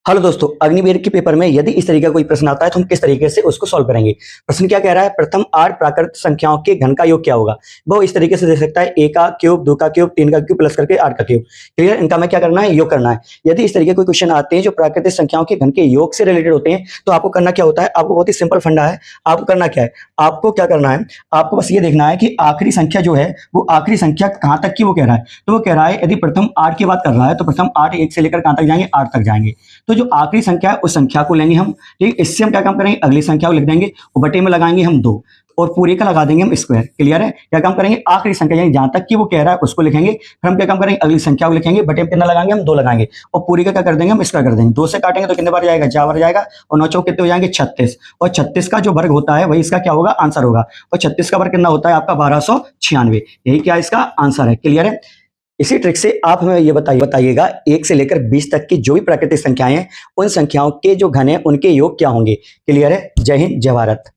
Hello दोस्तों, अग्निवीर के paper में यदि इस तरीके का कोई प्रश्न आता है तो हम किस तरीके से उसको सॉल्व करेंगे। प्रश्न क्या कह रहा है, प्रथम 8 प्राकृत संख्याओं के घन का योग क्या होगा। वो इस तरीके से दे सकता है, 1 का क्यूब, 2 का क्यूब, 3 का क्यूब प्लस करके 8 का क्यूब। क्लियर, इनका हमें क्या करना है, योग करना है। यदि इस तरीके कोई क्वेश्चन आते हैं जो प्राकृतिक संख्याओं के घन के योग से रिलेटेड होते हैं तो आपको करना क्या होता है, आपको बहुत ही सिंपल फंडा है। आपको करना क्या है, आपको क्या करना है, आपको बस ये देखना है कि आखिरी संख्या जो है वो आखिरी संख्या कहाँ तक की वो कह रहा है। तो वो कह रहा है यदि प्रथम 8 की बात कर रहा है तो प्रथम 8 1 से लेकर कहाँ तक जाएंगे, 8 तक जाएंगे। तो जो आखिरी संख्या है उस संख्या को लेंगे हम, ठीक। इससे हम क्या काम करेंगे, अगली संख्या को लिख देंगे और बटे में लगाएंगे हम 2 और पूरे का लगा देंगे हम स्क्वायर। क्लियर है, क्या काम करेंगे, आखिरी संख्या यानी जहां तक कि वो कह रहा है उसको लिखेंगे। फिर हम क्या काम करेंगे, अगली संख्या को लिखेंगे, बटे में कितना लगाएंगे हम 2 लगाएंगे और पूरी का क्या कर देंगे हम स्क्वायर कर देंगे। 2 से काटेंगे तो कितने बार जाएगा, 4 बार जाएगा और 9 चौक कितने हो जाएंगे 36। और 36 का जो वर्ग होता है वही इसका क्या होगा, आंसर होगा। और 36 का वर्ग कितना होता है आपका 1296। यही क्या इसका आंसर है। क्लियर है। इसी ट्रिक से आप हमें ये बताइएगा 1 से लेकर 20 तक की जो भी प्राकृतिक संख्याएं हैं उन संख्याओं के जो घन है उनके योग क्या होंगे। क्लियर है। जय हिंद, जय भारत।